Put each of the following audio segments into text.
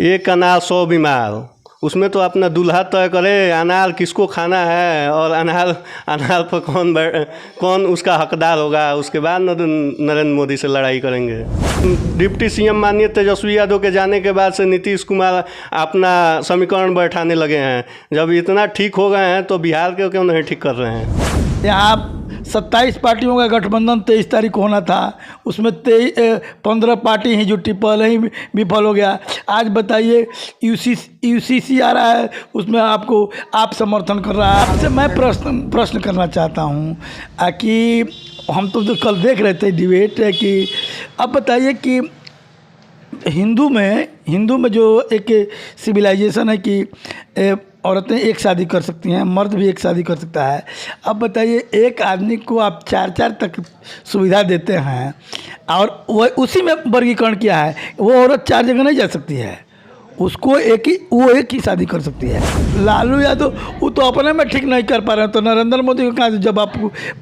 एक अनार 100 बीमार। उसमें तो अपना दूल्हा तय करे अनार किसको खाना है और अनार पर कौन उसका हकदार होगा, उसके बाद नरेंद्र मोदी से लड़ाई करेंगे। डिप्टी सीएम माननीय तेजस्वी यादव के जाने के बाद से नीतीश कुमार अपना समीकरण बैठाने लगे हैं। जब इतना ठीक हो गए हैं तो बिहार के क्यों नहीं ठीक कर रहे हैं। यहाँ 27 पार्टियों का गठबंधन 23 तारीख को होना था, उसमें 15 पार्टी हैं जो पहले ही विफल हो गया। आज बताइए यूसीसी आ रहा है, उसमें आप समर्थन कर रहा है। आपसे मैं प्रश्न करना चाहता हूँ कि हम तो कल देख रहे थे डिबेट है कि अब बताइए कि हिंदू में जो एक सिविलाइजेशन है कि औरतें एक शादी कर सकती हैं, मर्द भी एक शादी कर सकता है। अब बताइए एक आदमी को आप 4 तक सुविधा देते हैं और वह उसी में वर्गीकरण किया है, वो औरत 4 जगह नहीं जा सकती है, उसको वो एक ही शादी कर सकती है। लालू यादव वो तो अपने में ठीक नहीं कर पा रहे हैं, तो नरेंद्र मोदी को कहा जब आप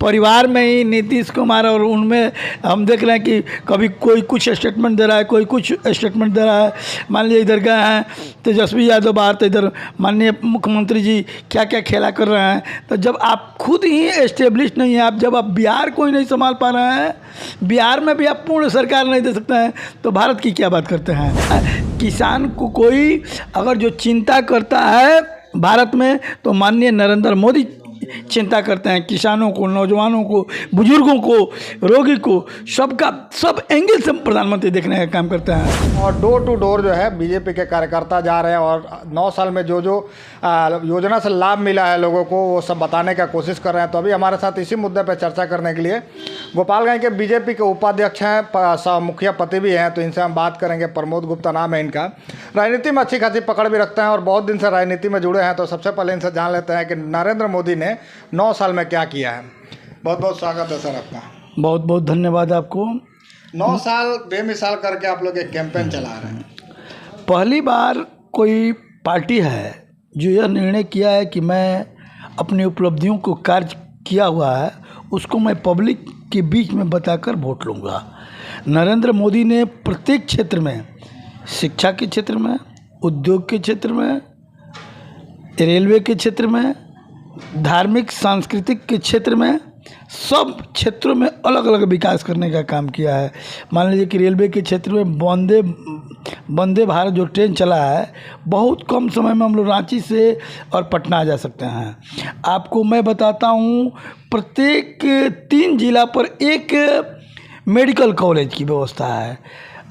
परिवार में ही नीतीश कुमार और उनमें हम देख रहे हैं कि कभी कोई कुछ स्टेटमेंट दे रहा है, कोई कुछ स्टेटमेंट दे रहा है। मान लीजिए इधर गए हैं तेजस्वी यादव बाहर, तो इधर माननीय मुख्यमंत्री जी क्या क्या खेला कर रहे हैं। तो जब आप खुद ही एस्टेब्लिश नहीं हैं, जब आप बिहार को ही नहीं संभाल पा रहे हैं, बिहार में भी आप पूर्ण सरकार नहीं दे सकते हैं, तो भारत की क्या बात करते हैं। किसान को कोई अगर जो चिंता करता है भारत में, तो माननीय नरेंद्र मोदी चिंता करते हैं। किसानों को, नौजवानों को, बुजुर्गों को, रोगी को, सब एंगल से प्रधानमंत्री देखने का काम करते हैं। और डोर टू डोर जो है बीजेपी के कार्यकर्ता जा रहे हैं और 9 साल में जो योजना से लाभ मिला है लोगों को वो सब बताने का कोशिश कर रहे हैं। तो अभी हमारे साथ इसी मुद्दे पर चर्चा करने के लिए गोपालगंज के बीजेपी के उपाध्यक्ष हैं, मुखिया पति भी हैं, तो इनसे हम बात करेंगे। प्रमोद गुप्ता नाम है इनका। राजनीति में अच्छी खासी पकड़ भी रखते हैं और बहुत दिन से राजनीति में जुड़े हैं। तो सबसे पहले इनसे जान लेते हैं कि नरेंद्र मोदी ने 9 साल में क्या किया है। बहुत बहुत स्वागत है सर आपका। बहुत बहुत धन्यवाद आपको। 9 साल बेमिसाल करके आप लोग एक कैंपेन चला रहे हैं। पहली बार कोई पार्टी है जो यह निर्णय किया है कि मैं अपनी उपलब्धियों को कार्य किया हुआ है उसको मैं पब्लिक के बीच में बताकर वोट लूँगा। नरेंद्र मोदी ने प्रत्येक क्षेत्र में, शिक्षा के क्षेत्र में, उद्योग के क्षेत्र में, रेलवे के क्षेत्र में, धार्मिक सांस्कृतिक के क्षेत्र में, सब क्षेत्रों में अलग अलग विकास करने का काम किया है। मान लीजिए कि रेलवे के क्षेत्र में वंदे भारत जो ट्रेन चला है, बहुत कम समय में हम लोग रांची से और पटना आ जा सकते हैं। आपको मैं बताता हूँ, प्रत्येक 3 जिला पर एक मेडिकल कॉलेज की व्यवस्था है।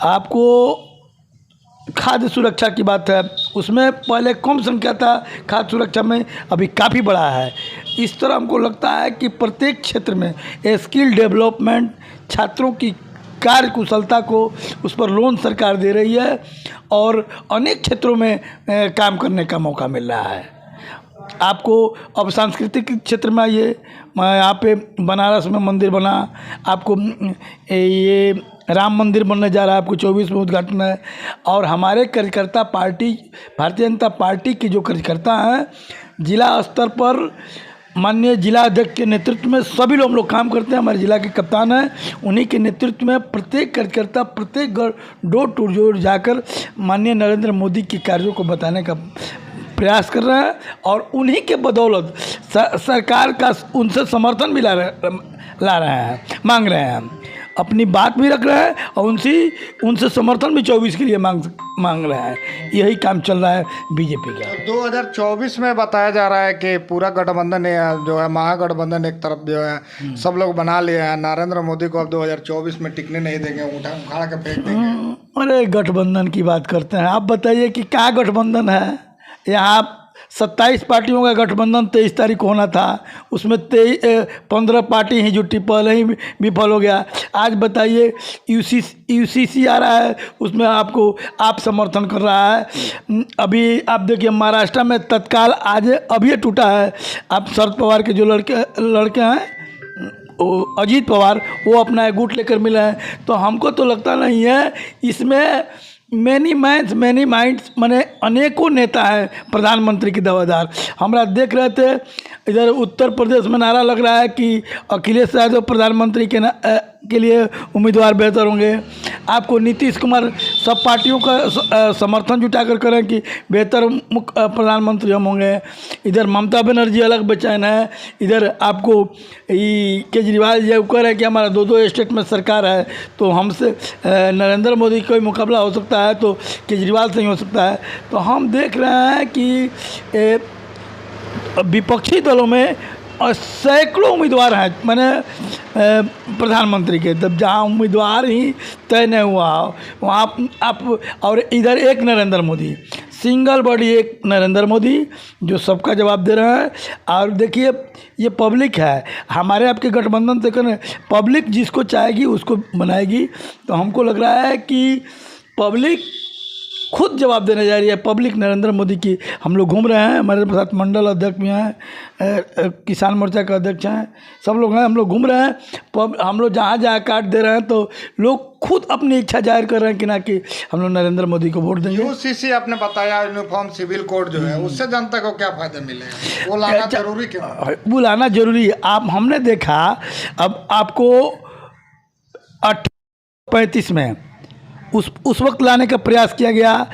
आपको खाद्य सुरक्षा की बात है, उसमें पहले कम संख्या था, खाद्य सुरक्षा में अभी काफ़ी बड़ा है। इस तरह हमको लगता है कि प्रत्येक क्षेत्र में स्किल डेवलपमेंट, छात्रों की कार्य कुशलता को, उस पर लोन सरकार दे रही है और अनेक क्षेत्रों में काम करने का मौका मिल रहा है। आपको अब सांस्कृतिक क्षेत्र में आइए, यहाँ पे बनारस में मंदिर बना, आपको ये राम मंदिर बनने जा रहा है, आपको 24 में उद्घाटन है। और हमारे कार्यकर्ता पार्टी, भारतीय जनता पार्टी के जो कार्यकर्ता हैं, जिला स्तर पर माननीय जिला अध्यक्ष के नेतृत्व में सभी लोग हम लोग काम करते हैं। हमारे जिला के कप्तान हैं, उन्हीं के नेतृत्व में प्रत्येक कार्यकर्ता प्रत्येक डोर टू डोर जाकर माननीय नरेंद्र मोदी के कार्यों को बताने का प्रयास कर रहे हैं और उन्हीं के बदौलत सरकार का उनसे समर्थन भी ला रहे हैं, मांग रहे हैं, अपनी बात भी रख रहे हैं और उनसे समर्थन भी 24 के लिए मांग रहे हैं। यही काम चल रहा है बीजेपी का। 2024 में बताया जा रहा है कि पूरा गठबंधन जो है, महागठबंधन एक तरफ जो है सब लोग बना लिए हैं। नरेंद्र मोदी को अब 2024 में टिकने नहीं देंगे, उखाड़ के फेंक देंगे। अरे गठबंधन की बात करते हैं, आप बताइए कि क्या गठबंधन है। यहाँ 27 पार्टियों का गठबंधन 23 तारीख को होना था, उसमें 15 पार्टी हैं जो पहले ही विफल हो गया। आज बताइए यूसीसी आ रहा है, उसमें आप समर्थन कर रहा है। अभी आप देखिए महाराष्ट्र में तत्काल आज अभी टूटा है। आप शरद पवार के जो लड़के हैं, अजीत पवार, वो अपना एक गुट लेकर मिले हैं। तो हमको तो लगता नहीं है इसमें मैनी माइंड्स माने अनेकों नेता हैं प्रधानमंत्री के दावेदार। हमरा देख रहे थे इधर उत्तर प्रदेश में नारा लग रहा है कि अखिलेश यादव प्रधानमंत्री के के लिए उम्मीदवार बेहतर होंगे, आपको नीतीश कुमार सब पार्टियों का समर्थन जुटाकर करें कि बेहतर प्रधानमंत्री हम होंगे। इधर ममता बनर्जी अलग बेचैन है, इधर आपको केजरीवाल ये कह रहे हैं कि हमारा 2 स्टेट में सरकार है, तो हमसे नरेंद्र मोदी कोई मुकाबला हो सकता है तो केजरीवाल से ही हो सकता है। तो हम देख रहे हैं कि विपक्षी दलों में सैकड़ों उम्मीदवार हैं, मैंने प्रधानमंत्री के, तब जहाँ उम्मीदवार ही तय नहीं हुआ वहाँ आप और इधर एक नरेंद्र मोदी, सिंगल बॉडी एक नरेंद्र मोदी जो सबका जवाब दे रहा है। और देखिए ये पब्लिक है, हमारे आपके गठबंधन से करें, पब्लिक जिसको चाहेगी उसको बनाएगी। तो हमको लग रहा है कि पब्लिक खुद जवाब देने जा रही है, पब्लिक नरेंद्र मोदी की। हम लोग घूम रहे हैं, हमारे साथ मंडल अध्यक्ष भी हैं, किसान मोर्चा का अध्यक्ष हैं, सब लोग हैं, हम लोग घूम रहे हैं। हम लोग जहाँ जहाँ कार्ड दे रहे हैं तो लोग खुद अपनी इच्छा जाहिर कर रहे हैं कि ना कि हम लोग नरेंद्र मोदी को वोट देंगे। यूसीसी आपने बताया यूनिफॉर्म सिविल कोड जो है उससे जनता को क्या फायदा मिलेगा, वो लाना जरूरी क्यों? वो लाना जरूरी है। हमने देखा, अब आपको 35 में उस वक्त लाने का प्रयास किया गया,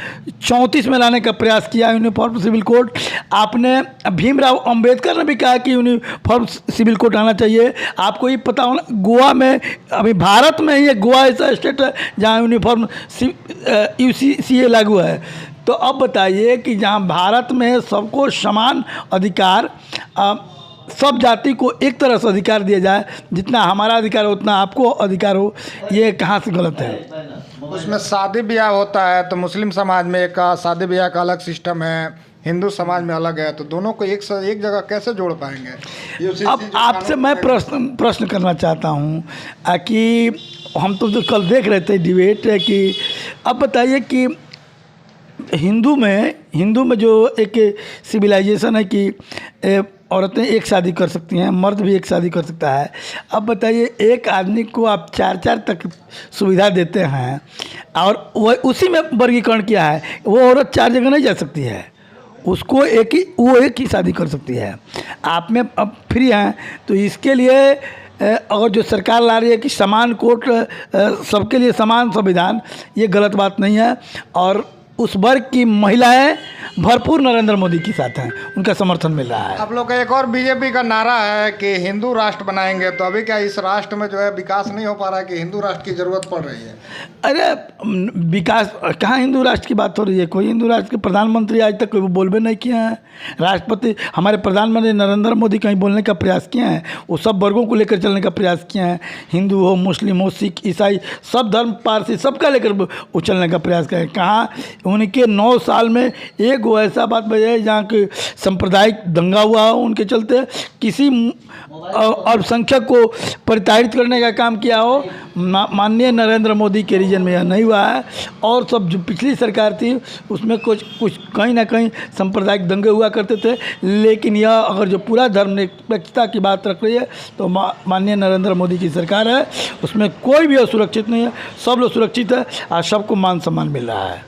34 में लाने का प्रयास किया यूनिफॉर्म सिविल कोड। आपने भीमराव अंबेडकर ने भी कहा कि यूनिफॉर्म सिविल कोड आना चाहिए। आपको ये पता होना, गोवा में, अभी भारत में ये गोवा ऐसा स्टेट है जहाँ यूनिफॉर्म यूसीसीए लागू है। तो अब बताइए कि जहाँ भारत में सबको समान अधिकार, सब जाति को एक तरह से अधिकार दिया जाए, जितना हमारा अधिकार हो उतना आपको अधिकार हो, ये कहाँ से गलत है? उसमें शादी ब्याह होता है तो मुस्लिम समाज में एक शादी ब्याह का अलग सिस्टम है, हिंदू समाज में अलग है, तो दोनों को एक जगह कैसे जोड़ पाएंगे? अब आपसे मैं प्रश्न करना चाहता हूँ कि हम तो कल देख रहे थे डिबेट है कि अब बताइए कि हिंदू में जो एक सिविलाइजेशन है कि औरतें एक शादी कर सकती हैं, मर्द भी एक शादी कर सकता है। अब बताइए एक आदमी को आप 4 तक सुविधा देते हैं और वह उसी में वर्गीकरण किया है, वो औरत 4 जगह नहीं जा सकती है, उसको वो एक ही शादी कर सकती है। आप में अब फ्री हैं, तो इसके लिए और जो सरकार ला रही है कि समान कोर्ट, सबके लिए समान संविधान, ये गलत बात नहीं है। और उस वर्ग की महिलाएं भरपूर नरेंद्र मोदी के साथ हैं, उनका समर्थन मिल रहा है। आप लोग का एक और बीजेपी का नारा है कि हिंदू राष्ट्र बनाएंगे, तो अभी क्या इस राष्ट्र में जो है विकास नहीं हो पा रहा है कि हिंदू राष्ट्र की जरूरत पड़ रही है? अरे विकास कहाँ, हिंदू राष्ट्र की बात हो रही है? कोई हिंदू राष्ट्र के प्रधानमंत्री आज तक कोई बोलबे नहीं किए हैं। राष्ट्रपति हमारे प्रधानमंत्री नरेंद्र मोदी कहीं बोलने का प्रयास किए हैं? वो सब वर्गों को लेकर चलने का प्रयास किए हैं, हिंदू हो, मुस्लिम हो, सिख, ईसाई, सब धर्म, पारसी, सबका लेकर वो चलने का प्रयास करें। कहाँ उनके 9 साल में एक वो ऐसा बात बजाए जहाँ के सांप्रदायिक दंगा हुआ हो, उनके चलते किसी अल्पसंख्यक को परिताड़ित करने का काम किया हो, माननीय नरेंद्र मोदी के रीजन में यह नहीं हुआ है। और सब जो पिछली सरकार थी उसमें कुछ कहीं ना कहीं सांप्रदायिक दंगे हुआ करते थे, लेकिन यह अगर जो पूरा धर्मनिरपेक्षता की बात रख रही है तो माननीय नरेंद्र मोदी की सरकार है, उसमें कोई भी असुरक्षित नहीं है, सब लोग सुरक्षित है और सबको मान सम्मान मिल रहा है।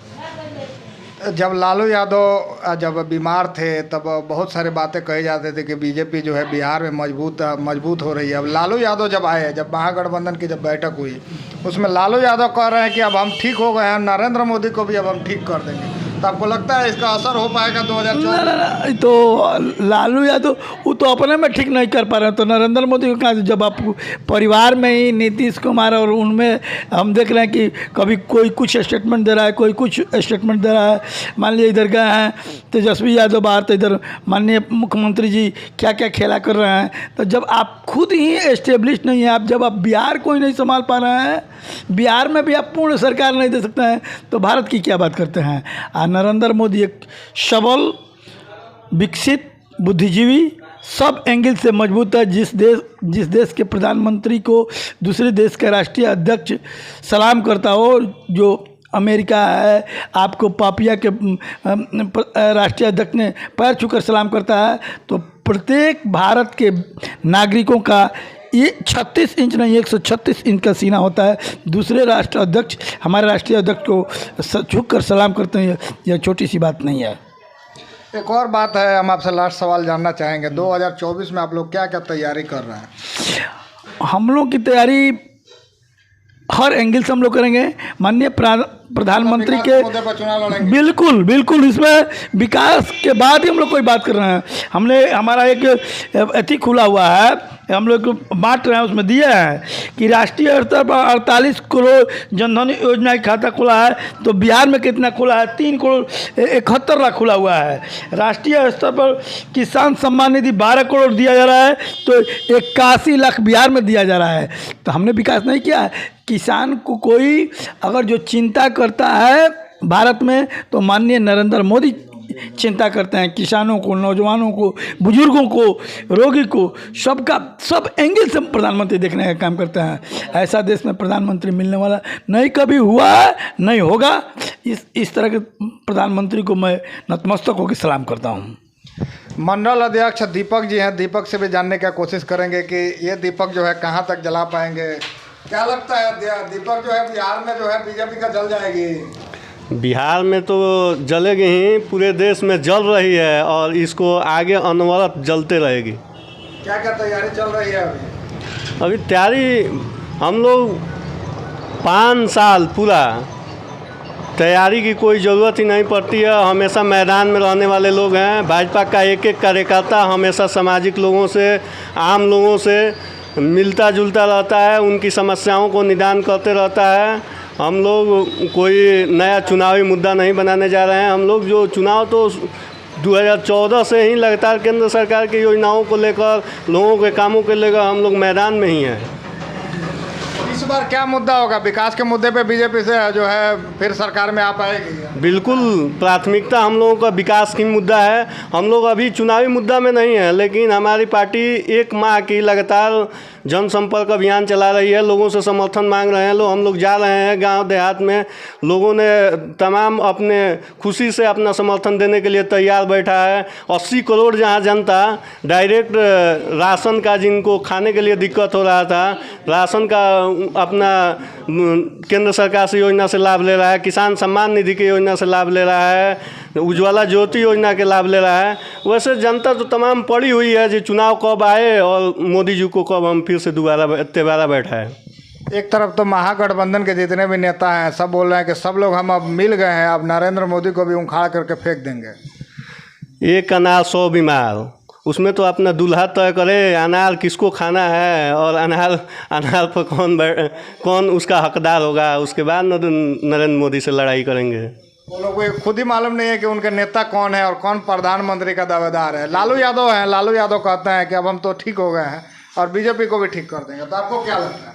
जब लालू यादव जब बीमार थे तब बहुत सारे बातें कही जाते थे कि बीजेपी जो है बिहार में मजबूत हो रही है। अब लालू यादव जब आए, जब महागठबंधन की जब बैठक हुई, उसमें लालू यादव कह रहे हैं कि अब हम ठीक हो गए हैं, नरेंद्र मोदी को भी अब हम ठीक कर देंगे। तो आपको लगता है इसका असर हो पाएगा 2024? तो लालू यादव वो तो अपने में ठीक नहीं कर पा रहे हैं, तो नरेंद्र मोदी को कहा, जब आप परिवार में ही नीतीश कुमार और उनमें हम देख रहे हैं कि कभी कोई कुछ स्टेटमेंट दे रहा है, कोई कुछ स्टेटमेंट दे रहा है। मान लीजिए इधर गए हैं तेजस्वी यादव बाहर, तो इधर माननीय मुख्यमंत्री जी क्या क्या खेला कर रहे हैं। तो जब आप खुद ही एस्टेब्लिश नहीं है, जब आप बिहार को ही नहीं संभाल पा रहे हैं, बिहार में भी आप पूर्ण सरकार नहीं दे सकते हैं, तो भारत की क्या बात करते हैं? नरेंद्र मोदी एक सबल, विकसित, बुद्धिजीवी, सब एंगल से मजबूत है। जिस देश के प्रधानमंत्री को दूसरे देश का राष्ट्रीय अध्यक्ष सलाम करता हो, जो अमेरिका है, आपको पापिया के राष्ट्रीय अध्यक्ष ने पैर छूकर सलाम करता है, तो प्रत्येक भारत के नागरिकों का ये 36 इंच नहीं 136 इंच का सीना होता है। दूसरे राष्ट्र अध्यक्ष हमारे राष्ट्रीय अध्यक्ष को झुक कर सलाम करते हैं, यह छोटी सी बात नहीं है। एक और बात है, हम आपसे लास्ट सवाल जानना चाहेंगे, 2024 में आप लोग क्या क्या तैयारी कर रहे हैं? हम लोग की तैयारी हर एंगल से हम लोग करेंगे। माननीय प्रधानमंत्री के मुद्दे पर चुनाव लड़ेंगे। बिल्कुल बिल्कुल, इसमें विकास के बाद ही हम लोग कोई बात कर रहे हैं। हमने हमारा एक अति खुला हुआ है, हम लोग बांट रहे हैं, उसमें दिए हैं कि राष्ट्रीय स्तर पर 48 करोड़ जनधन योजना का खाता खुला है, तो बिहार में कितना खुला है? 3 करोड़ 71 लाख खुला हुआ है। राष्ट्रीय स्तर पर किसान सम्मान निधि 12 करोड़ दिया जा रहा है, तो 81 लाख बिहार में दिया जा रहा है। तो हमने विकास नहीं किया है। किसान को कोई अगर जो चिंता करता है भारत में, तो माननीय नरेंद्र मोदी चिंता करते हैं। किसानों को, नौजवानों को, बुजुर्गों को, रोगी को, सबका सब एंगल से प्रधानमंत्री देखने का काम करते हैं। ऐसा देश में प्रधानमंत्री मिलने वाला नहीं कभी हुआ है, नहीं होगा। इस तरह के प्रधानमंत्री को मैं नतमस्तक होकर सलाम करता हूँ। मंडल अध्यक्ष दीपक जी हैं, दीपक से भी जानने की कोशिश करेंगे कि ये दीपक जो है कहाँ तक जला पाएंगे। क्या लगता है दीपक जो है बिहार में जो है बीजेपी का जल जाएगी? बिहार में तो जलेगी ही, पूरे देश में जल रही है और इसको आगे अनवरत जलते रहेगी। क्या क्या तैयारी चल रही है अभी तैयारी हम लोग 5 साल पूरा तैयारी की कोई ज़रूरत ही नहीं पड़ती है। हमेशा मैदान में रहने वाले लोग हैं। भाजपा का एक एक कार्यकर्ता हमेशा सामाजिक लोगों से, आम लोगों से मिलता जुलता रहता है, उनकी समस्याओं को निदान करते रहता है। हम लोग कोई नया चुनावी मुद्दा नहीं बनाने जा रहे हैं। हम लोग जो चुनाव तो 2014 से ही लगातार केंद्र सरकार की योजनाओं को लेकर, लोगों के कामों को लेकर हम लोग मैदान में ही हैं। इस बार क्या मुद्दा होगा? विकास के मुद्दे पे बीजेपी से जो है फिर सरकार में आ पाएगी? बिल्कुल, प्राथमिकता हम लोगों का विकास की मुद्दा है। हम लोग अभी चुनावी मुद्दा में नहीं है, लेकिन हमारी पार्टी 1 माह की लगातार जनसंपर्क अभियान चला रही है। लोगों से समर्थन मांग रहे हैं लोग। हम लोग जा रहे हैं गांव देहात में, लोगों ने तमाम अपने खुशी से अपना समर्थन देने के लिए तैयार बैठा है। 80 करोड़ जहां जनता डायरेक्ट राशन का, जिनको खाने के लिए दिक्कत हो रहा था, राशन का अपना केंद्र सरकार से योजना से लाभ ले रहा है, किसान सम्मान निधि की योजना से लाभ ले रहा है, उज्ज्वला ज्योति योजना के लाभ ले रहा है। वैसे जनता तो तमाम पड़ी हुई है कि चुनाव कब आए और मोदी जी को कब हम फिर से दोबारा बैठाएं। एक तरफ तो महागठबंधन के जितने भी नेता हैं सब बोल रहे हैं कि सब लोग हम अब मिल गए हैं, अब नरेंद्र मोदी को भी उखाड़ करके फेंक देंगे। एक अनार 100 बीमार, उसमें तो अपना दूल्हा तय करे अनार किसको खाना है और अनार पर कौन उसका हकदार होगा। उसके बाद नरेंद्र मोदी से लड़ाई करेंगे। वो लोग को खुद ही मालूम नहीं है कि उनके नेता कौन है और कौन प्रधानमंत्री का दावेदार है। लालू यादव हैं, लालू यादव कहते हैं कि अब हम तो ठीक हो गए हैं और बीजेपी को भी ठीक कर देंगे। तो आपको क्या लगता है?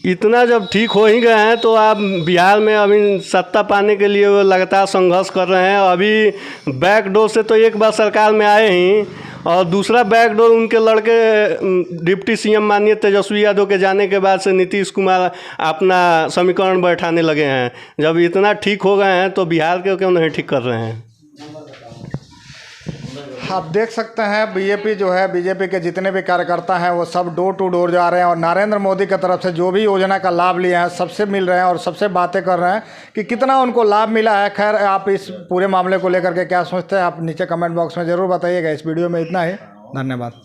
इतना जब ठीक हो ही गए हैं तो आप बिहार में अभी सत्ता पाने के लिए वो लगातार संघर्ष कर रहे हैं। अभी बैकडोर से तो एक बार सरकार में आए ही, और दूसरा बैकडोर उनके लड़के डिप्टी सीएम माननीय तेजस्वी यादव के जाने के बाद से नीतीश कुमार अपना समीकरण बैठाने लगे हैं। जब इतना ठीक हो गए हैं तो बिहार के क्यों नहीं ठीक कर रहे हैं? आप देख सकते हैं बीजेपी जो है, बीजेपी के जितने भी कार्यकर्ता हैं वो सब डोर टू डोर जा रहे हैं और नरेंद्र मोदी की तरफ से जो भी योजना का लाभ लिया है सबसे मिल रहे हैं और सबसे बातें कर रहे हैं कि कितना उनको लाभ मिला है। खैर, आप इस पूरे मामले को लेकर के क्या सोचते हैं आप नीचे कमेंट बॉक्स में ज़रूर बताइएगा। इस वीडियो में इतना ही, धन्यवाद।